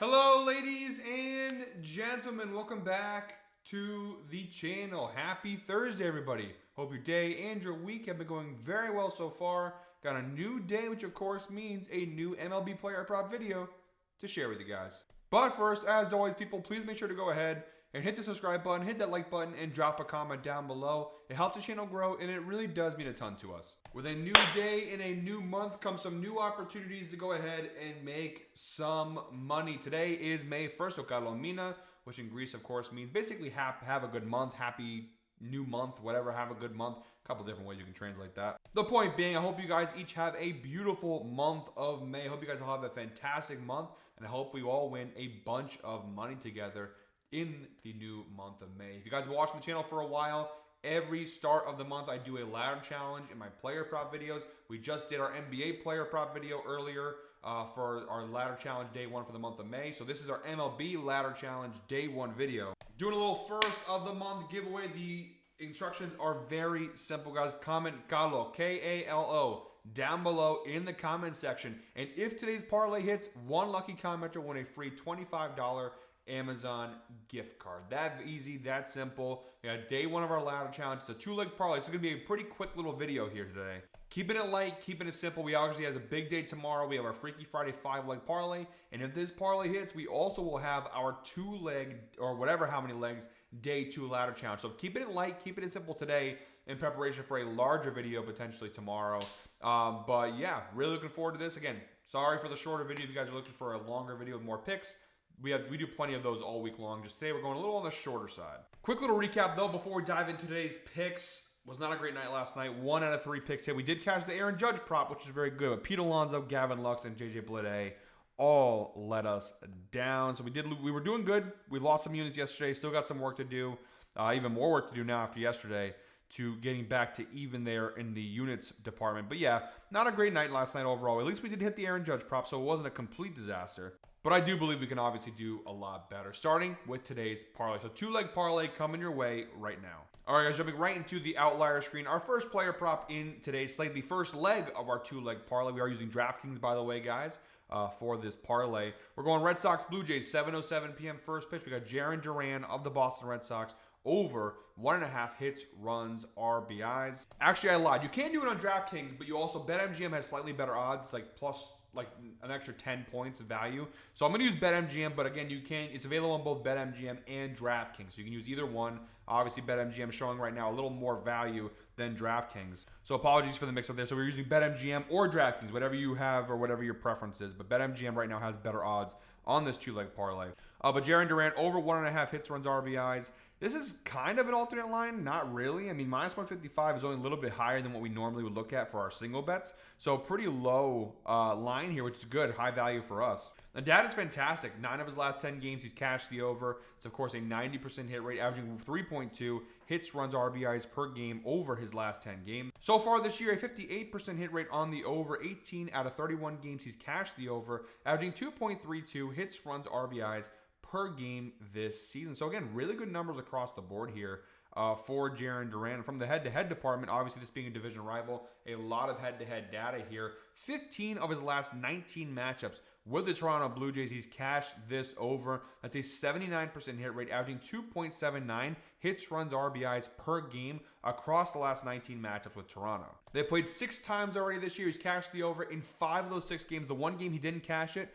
Hello, ladies and gentlemen. Welcome back to the channel. Happy Thursday, everybody. Hope your day and your week have been going very well so far. Got a new day, which of course means a new MLB Player Prop video to share with you guys. But first, as always, people, please make sure to go ahead and hit the subscribe button, hit that like button, and drop a comment down below. It helps the channel grow, and it really does mean a ton to us. With a new day and a new month comes some new opportunities to go ahead and make some money. Today is May 1st, so Kalomina, which in Greece, of course, means basically have a good month, happy new month, whatever, have a good month. A couple different ways you can translate that. The point being, I hope you guys each have a beautiful month of May. I hope you guys all have a fantastic month, and I hope we all win a bunch of money together in the new month of May. If you guys have been watching the channel for a while, every start of the month I do a ladder challenge in my player prop videos. We just did our NBA player prop video earlier for our ladder challenge day one for the month of May. So this is our MLB ladder challenge day one video. Doing a little first of the month giveaway. The instructions are very simple, guys. Comment Kalo, K-A-L-O, down below in the comment section. And if today's parlay hits, one lucky commenter will win a free $25 Amazon gift card. That easy, that simple. We got day one of our ladder challenge. It's a two-leg parlay. It's going to be a pretty quick little video here today. Keeping it light, keeping it simple. We obviously have a big day tomorrow. We have our Freaky Friday 5-leg parlay. And if this parlay hits, we also will have our two-leg, or whatever how many legs, day two ladder challenge. So keeping it light, keeping it simple today in preparation for a larger video potentially tomorrow. But yeah, really looking forward to this. Again, sorry for the shorter video. If you guys are looking for a longer video with more picks, we do plenty of those all week long. Just today, we're going a little on the shorter side. Quick little recap, though, before we dive into today's picks. Was not a great night last night. 1 out of 3 picks hit. We did catch the Aaron Judge prop, which is very good. But Pete Alonso, Gavin Lux, and JJ Bleday all let us down. So we were doing good. We lost some units yesterday. Still got some work to do. Even more work to do now after yesterday to getting back to even there in the units department. But yeah, not a great night last night overall. At least we did hit the Aaron Judge prop, so it wasn't a complete disaster. But I do believe we can obviously do a lot better, starting with today's parlay. So two-leg parlay coming your way right now. All right, guys, jumping right into the outlier screen. Our first player prop in today's slate, the first leg of our two-leg parlay. We are using DraftKings, by the way, guys, for this parlay. We're going Red Sox, Blue Jays, 7:07 p.m. first pitch. We got Jarren Duran of the Boston Red Sox over 1.5 hits, runs, RBIs. Actually, I lied. You can do it on DraftKings, but you also, BetMGM has slightly better odds, like an extra 10 points of value. So I'm going to use BetMGM, but again, it's available on both BetMGM and DraftKings. So you can use either one. Obviously, BetMGM showing right now a little more value than DraftKings. So apologies for the mix up there. So we're using BetMGM or DraftKings, whatever you have or whatever your preference is. But BetMGM right now has better odds on this two-leg parlay. But Jarren Duran over 1.5 hits, runs, RBIs. This is kind of an alternate line, not really. I mean, minus 155 is only a little bit higher than what we normally would look at for our single bets. So pretty low line here, which is good, high value for us. The data is fantastic. 9 of his last 10 games, he's cashed the over. It's, of course, a 90% hit rate, averaging 3.2 hits, runs, RBIs per game over his last 10 games. So far this year, a 58% hit rate on the over. 18 out of 31 games, he's cashed the over, averaging 2.32 hits, runs, RBIs per game this season. So again, really good numbers across the board here for Jarren Duran. From the head-to-head department, obviously this being a division rival, a lot of head-to-head data here. 15 of his last 19 matchups with the Toronto Blue Jays, he's cashed this over. That's a 79% hit rate, averaging 2.79 hits, runs, RBIs per game across the last 19 matchups with Toronto. They played 6 times already this year. He's cashed the over in 5 of those 6 games. The one game he didn't cash it,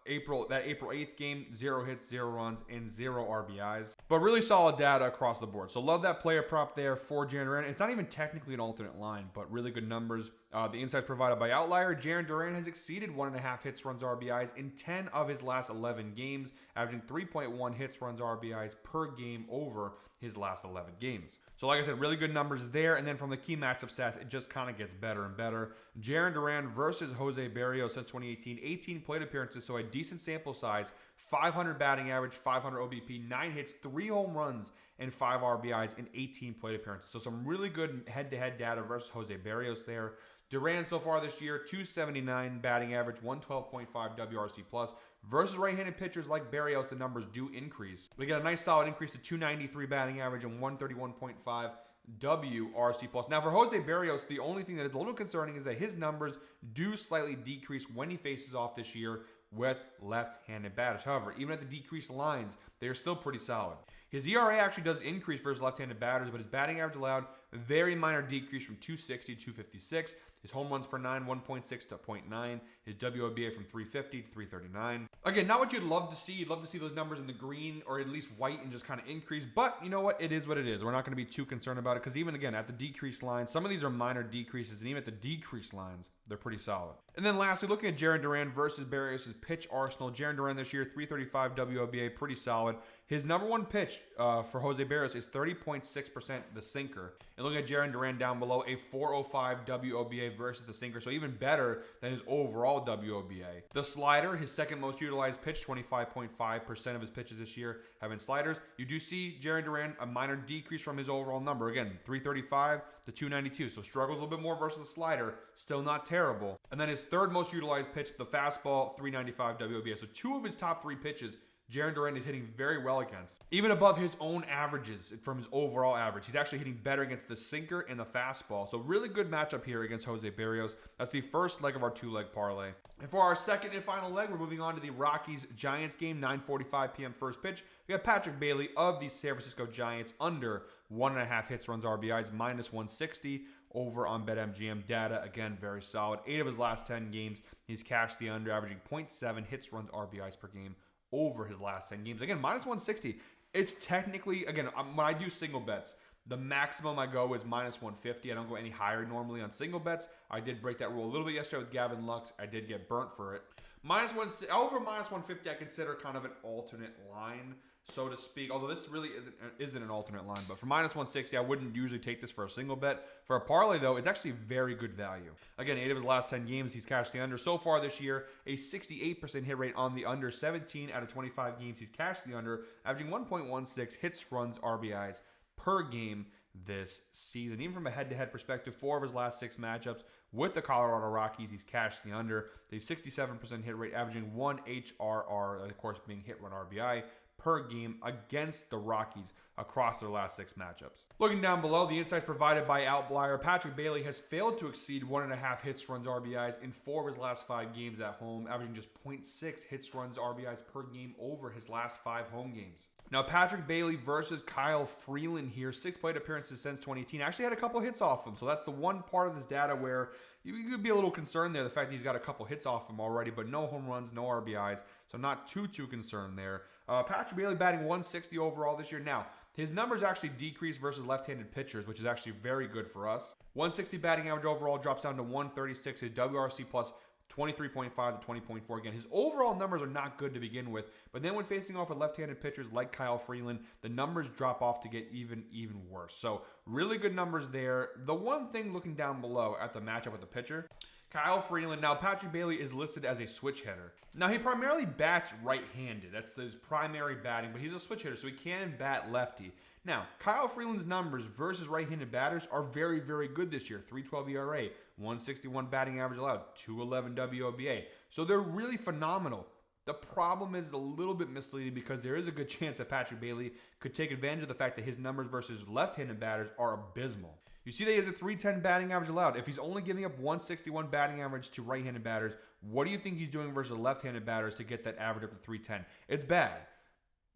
April 8th game, 0 hits, 0 runs, and 0 RBIs. But really solid data across the board. So love that player prop there for Jarren Duran. It's not even technically an alternate line, but really good numbers. The insights provided by Outlier. Jarren Duran has exceeded 1.5 hits, runs, RBIs in 10 of his last 11 games, averaging 3.1 hits, runs, RBIs per game over his last 11 games. So like I said, really good numbers there. And then from the key matchup stats, it just kind of gets better and better. Jarren Duran versus Jose Barrios since 2018, 18 plate appearances, so a decent sample size, 500 batting average, 500 OBP, 9 hits, 3 home runs, and 5 RBIs in 18 plate appearances. So some really good head-to-head data versus Jose Barrios there. Duran so far this year, 279 batting average, 112.5 WRC plus. Versus right-handed pitchers like Barrios, the numbers do increase. We get a nice solid increase to 293 batting average and 131.5 WRC plus. Now for Jose Barrios, the only thing that is a little concerning is that his numbers do slightly decrease when he faces off this year with left-handed batters. However, even at the decreased lines, they are still pretty solid. His ERA actually does increase versus left-handed batters, but his batting average allowed, very minor decrease from 260 to 256. His home runs per 9, 1.6 to 0.9. His WOBA from 350 to 339. Again, not what you'd love to see. You'd love to see those numbers in the green or at least white and just kind of increase. But you know what? It is what it is. We're not going to be too concerned about it because even, again, at the decreased lines, some of these are minor decreases. And even at the decreased lines, they're pretty solid. And then lastly, looking at Jarren Duran versus Berrios' pitch arsenal. Jarren Duran this year, 335 WOBA, pretty solid. His number one pitch for Jose Berrios is 30.6% the sinker. And looking at Jarren Duran down below, a 405 WOBA versus the sinker, so even better than his overall WOBA. The slider, his second most utilized pitch, 25.5% of his pitches this year have been sliders. You do see Jarren Duran a minor decrease from his overall number. Again, 335 to 292, so struggles a little bit more versus the slider, still not terrible. And then his third most utilized pitch, the fastball, 395 WOBA. So two of his top three pitches Jarren Duran is hitting very well against. Even above his own averages from his overall average. He's actually hitting better against the sinker and the fastball. So really good matchup here against Jose Berrios. That's the first leg of our two-leg parlay. And for our second and final leg, we're moving on to the Rockies-Giants game, 9:45 p.m. first pitch. We got Patrick Bailey of the San Francisco Giants under 1.5 hits, runs, RBIs, minus 160 over on BetMGM data. Again, very solid. 8 of his last 10 games, he's cashed the under, averaging 0.7 hits, runs, RBIs per game over his last 10 games. Again, minus 160. It's technically, again, when I do single bets, the maximum I go is minus 150. I don't go any higher normally on single bets. I did break that rule a little bit yesterday with Gavin Lux. I did get burnt for it. Over minus 150, I consider kind of an alternate line, so to speak. Although this really isn't an alternate line. But for minus 160, I wouldn't usually take this for a single bet. For a parlay, though, it's actually very good value. Again, 8 of his last 10 games, he's cashed the under. So far this year, a 68% hit rate on the under. 17 out of 25 games, he's cashed the under, averaging 1.16 hits, runs, RBIs per game this season. Even from a head-to-head perspective, 4 of his last 6 matchups with the Colorado Rockies, he's cashed the under. The 67% hit rate, averaging 1 HRR, of course being hit, run, RBI per game against the Rockies across their last 6 matchups. Looking down below, the insights provided by Outlier, Patrick Bailey has failed to exceed 1.5 hits, runs, RBIs in 4 of his last 5 games at home, averaging just 0.6 hits, runs, RBIs per game over his last 5 home games. Now, Patrick Bailey versus Kyle Freeland here, 6 plate appearances since 2018. Actually had a couple hits off him, so that's the one part of this data where you could be a little concerned there, the fact that he's got a couple hits off him already, but no home runs, no RBIs, so not too concerned there. Patrick Bailey batting 160 overall this year. Now, his numbers actually decreased versus left-handed pitchers, which is actually very good for us. 160 batting average overall drops down to 136. His WRC plus 23.5 to 20.4. Again, his overall numbers are not good to begin with, but then when facing off with left-handed pitchers like Kyle Freeland, the numbers drop off to get even worse. So really good numbers there. The one thing looking down below at the matchup with the pitcher, Kyle Freeland. Now, Patrick Bailey is listed as a switch hitter. Now, he primarily bats right-handed. That's his primary batting, but he's a switch hitter, so he can bat lefty. Now, Kyle Freeland's numbers versus right-handed batters are very good this year. 3.12 ERA, 161 batting average allowed, 211 WOBA. So they're really phenomenal. The problem is a little bit misleading because there is a good chance that Patrick Bailey could take advantage of the fact that his numbers versus left-handed batters are abysmal. You see that he has a 310 batting average allowed. If he's only giving up 161 batting average to right-handed batters, what do you think he's doing versus left-handed batters to get that average up to 310? It's bad.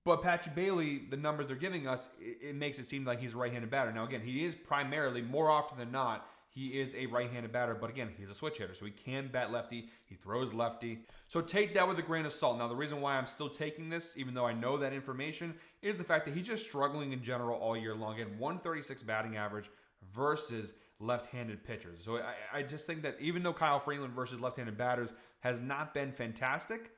But Patrick Bailey, the numbers they're giving us, it makes it seem like he's a right-handed batter. Now, again, he is primarily, more often than not, he is a right-handed batter. But again, he's a switch hitter, so he can bat lefty. He throws lefty. So take that with a grain of salt. Now, the reason why I'm still taking this, even though I know that information, is the fact that he's just struggling in general all year long. Again, 136 batting average versus left-handed pitchers. So I just think that even though Kyle Freeland versus left-handed batters has not been fantastic,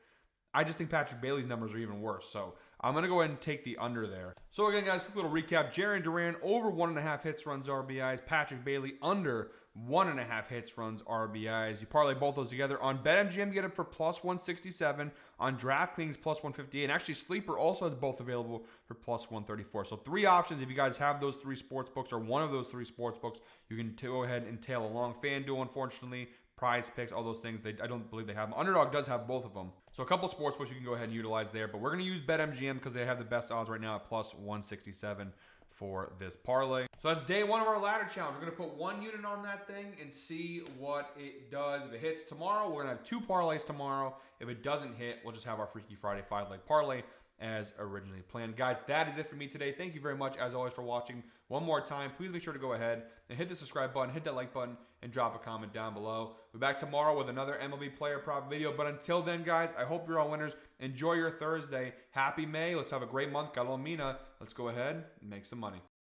I just think Patrick Bailey's numbers are even worse. So I'm going to go ahead and take the under there. So again, guys, quick little recap. Jarren Duran over 1.5 hits, runs, RBIs. Patrick Bailey under 1.5 hits, runs, RBIs. You parlay both those together. On BetMGM, get it for plus 167. On DraftKings, plus 158. And actually, Sleeper also has both available for plus 134. So 3 options. If you guys have those 3 sports books or one of those 3 sports books, you can go ahead and tail along. FanDuel, unfortunately, Prize Picks, all those things, I don't believe they have them. Underdog does have both of them. So a couple of sportsbooks you can go ahead and utilize there, but we're going to use BetMGM because they have the best odds right now at plus 167 for this parlay. So that's day one of our ladder challenge. We're going to put one unit on that thing and see what it does. If it hits tomorrow, we're going to have 2 parlays tomorrow. If it doesn't hit, we'll just have our Freaky Friday 5-leg parlay as originally planned. Guys, that is it for me today. Thank you very much, as always, for watching. One more time, please make sure to go ahead and hit the subscribe button, hit that like button, and drop a comment down below. We'll be back tomorrow with another MLB Player Prop video. But until then, guys, I hope you're all winners. Enjoy your Thursday. Happy May. Let's have a great month. Galomina. Let's go ahead and make some money.